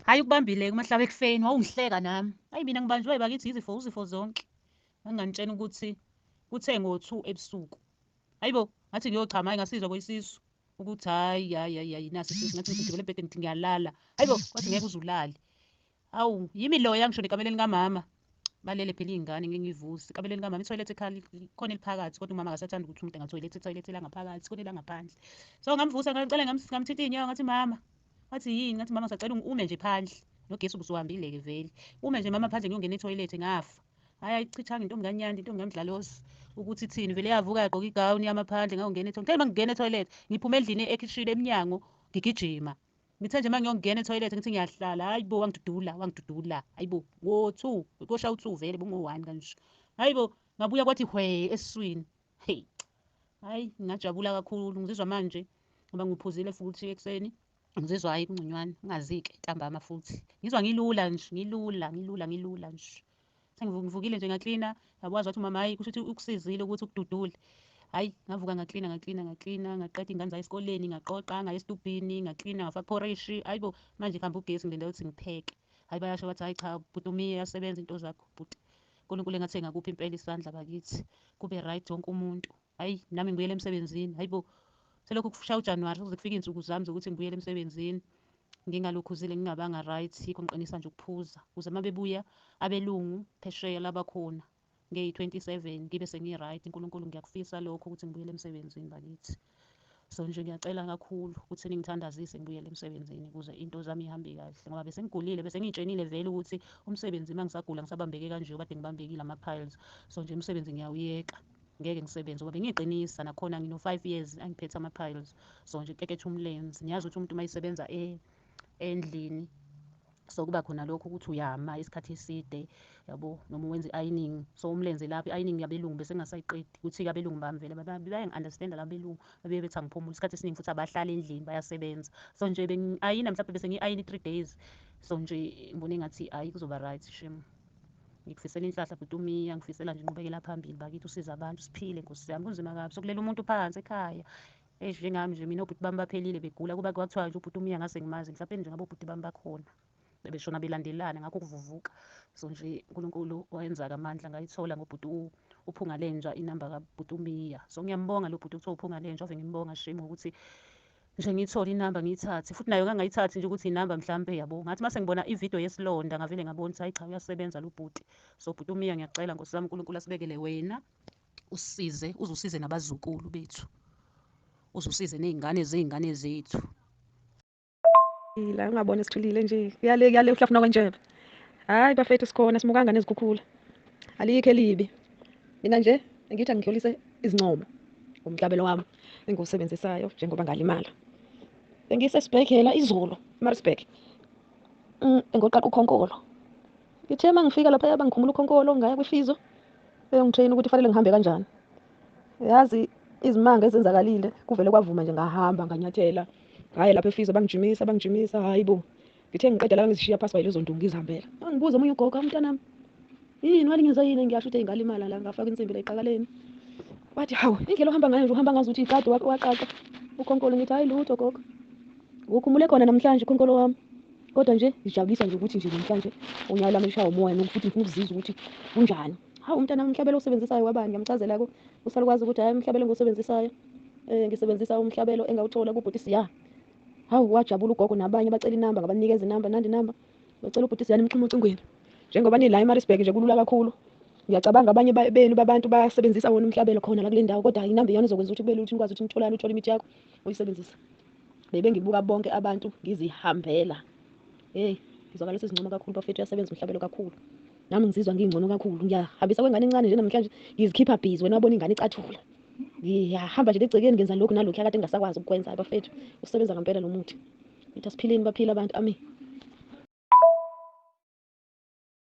Hayi ukubambile kumahlaba ekufeni wawungihleka nami. Hayi mina ngibanjwe bakithi izifo zonke. Ngangitshena ukuthi kuthe ngo-2 ebusuku. Hayibo ngathi ngiyochama ngasizwa kwesisu ukuthi hayi nasi isisu ngathi ngigibele ebhedeni ngithi ngiyalala. Hayibo kwathi ngeke uzulale. Hawu yimi lo yangisho ekameleni kamama. Balele phela iy'ngane ngingivusa ekameleni kamama ithoyilethi ekhali khona eliphakathi kodwa umama akasathanda ukuthi umuntu engathoyilethi langaphakathi khona elangaphandle. So ngamvusa ngicela ngamthinta iy'nyawo ngathi mama. Ngathi yini ngathi mama ngisacela ume nje phandle nogesi ubusuhambile-ke vele ume nje mama phandle ngiyongena ethoyilethi ngafa. Hhayi ayichithanga intombi kaNyanda intombi kaMdlalozi ukuthi ithini vele yavuka yagqoka igawuni yamaphandle ngayongena ethoyilethi. Ngithe mangingena ethoyilethi ngiphuma endlini ekhishini emnyango ngigijima. Ngithe nje mangiyongena ethoyilethi ngithi ngiyahlala hayibo wangidudula hayibo ngo-2 kosha u-2 vele bungo-1 kanje. Hayibo ngabuya kwathi hwe esiswini. Hey hayi ngajabula kakhulu ngizizwa manje ngoba ngiphuzile futhi ekuseni. Ngizizwa hayi kungconywana ngingaziki ntambama futhi ngizwa ngilula nje ngilula nje. Ngivukile nje ngaklina yabwazi wathi umama hayi kusho ukuthi ukusizile ukuthi ukududule. Hayi ngavuka ngaklina ngaqeda iy'ngane zayo esikoleni ngaqoqa ngaya esitubhini ngaklina ngafaka phorishi. Hayibo manje kuhamba ugesi ngilindele ukuthi ngipheke. Hayi bayasho bathi hayi cha bhuti uMiya yasebenza into zakho bhuti. uNkulunkulu engathi engakuphi impela isandla bakithi kube right wonke umuntu. Hayi nami ngibuyele emsebenzini. Hayibo selokhu kushaya uJanuwari kuze kufike iy'nsuku zami zokuthi ngibuyele emsebenzini. Ngingalokhuzile ngingabanga right yikho ngiqinisa nje ukuphuza ukuze uma bebuya abelungu phesheya labakhona ngeyi-27 ngibe sengi-right. uNkulunkulu ngiyakufisa lokho ukuthi ngibuyele emsebenzini bakithi. So nje ngiyacela kakhulu ukuthi ningithandazise ngibuyele emsebenzini ukuze into zami ihambe kahle ngoba bese ngigulile bese ngiy'tshenile vele ukuthi umsebenzi uma ngisagula ngisabambeke kanje kade ngibambekile ama-piles. So nje umsebenzi ngiyawuyeka ngeke ngisebenze ngoba bengiyiqinisa nakhona ngino-5 years angiphethe ama-piles. So nje keketha umlenze niyazi ukuthi umuntu uma yisebenza endlini so kuba khona lokho ukuthi uyama isikhathi eside yabo noma wenza i-ironing. So umlenze lapho i-ironing yabelungu bese ngingasayiqedi ukuthi abelungu bami vele bayangi-understand labelungu babe bethi angiphumule isikhathi esiningi futhi abahlali endlini bayasebenza. So nje bengi-ayina mhlawumbe bese ngi-ayina 3 days. So nje ngibone engathi hayi kuzoba right shame. Ngikufisela inhlahla bhuti uMiya ngifisela nje inqubekela phambili bakithi usiza abantu siphile Nkosi yami kunzima kabi sokulela umuntu phansi ekhaya. Njengami nje mina obhuti bami baphelile begula kuba kwathiwa nje ubhuti uMiya ngase ngimazi mhlawumbe nje ngabo ubhuti bami bakhona bebeshona belandelana ngakho kuvuvuka. So nje uNkulunkulu wayenza amandla ngayithola ngobhuti uPhungalenjwa inamba kabhuti uMiya. So ngiyambonga lo bhuti kuthiwa uPhungalenjwa ave ngimbonga shame ngokuthi nje ngiyithole inamba ngiyithathe futhi nayo ngangayithathi nje ukuthi inamba mhlambe yabo ngathi mase ngibona ividiyo yesilonda ngavele ngabona ukuthi hayi cha uyasebenza lo bhuti. So bhuti uMiya ngiyacela Nkosi yami uNkulunkulu asibekele wena usisize uzusize nabazukulu bethu uzusize nezingane zethu. La ngabona sithulile nje kuyale uhlafuna kwenjebe. Hayi bafethu sikhona simukanga nezikhukhula. Alikho elibi. Mina nje ngithi angidlulise izincomo umhlabelo wami engiwusebenzisayo njengoba ngalimala. Bengisesibhedlela izolo Maritzburg. Engoqaqa ukhonkolo. Ngithe mangifika lapha bangikhumula ukhonkolo ngaya kwifizo. Bengithena ukuthi fanele ngihambe kanjani. Yazi izimanga ezenzakalile kuvele kwavuma nje ngahamba nganyathela. Hayi lapha efizo bangijimisa hayibo. Ngithe ngiqeda la ngizishiya phansi bayilezo ndungu ngizihambela. Ngibuza omunye ugogo umntanami. Yini walingenza yini ngiyasho ukuthi ngalimala la ngafaka insimbi la eqakaleni. Wathi hawu indlela ohamba ngayo nje uhamba ngazi ukuthi ikade waqaqa ukhonkolo. Ngithi hayi lutho gogo. Ukhumule khona namhlanje ukhonkolo wami. Kodwa nje ngijabulisa nje ukuthi nje namhlanje unyawo lami lishaya umoya nokuthi ngifuna ukuzizwa ukuthi kunjani. Hawu umntanami umhlabelo osebenzisayo wabani ngiyamchazela usalukwazi ukuthi hayi umhlabelo engiwusebenzisayo ngisebenzisa umhlabelo engawuthola kubhuti Siya. Hawu wajabula ugogo nabanye bacela inamba ngabanikeza inamba nandi inamba bacela ubhuti Siya nimxhume ucingweni njengoba nila eMaritzburg nje kulula kakhulu. Ngiyacabanga abanye benu babantu basebenzisa wona umhlabelo khona la kule ndawo kodwa inamba iyona izokwenza ukuthi kube lula ukuthi nikwazi ukuthi nitholane uthole imithi yakho uyisebenzisa. Bebe ngibuka bonke abantu ngizihambela. Hey ngizwakala sezincomo kakhulu bafethu uyasebenza umhlabelo kakhulu. Nami ngizizwa ngingcono kakhulu ngiyahambisa kwengane encane nje namhlanje ngizikhipha busy wena wabona ingane icathula. Ngiyahamba nje egcekeni ngenza lokhu nalokhu akade ngingasakwazi ukukwenza bafethu usebenza ngempela lo muthi. Ngithi asiphileni baphila abantu amen.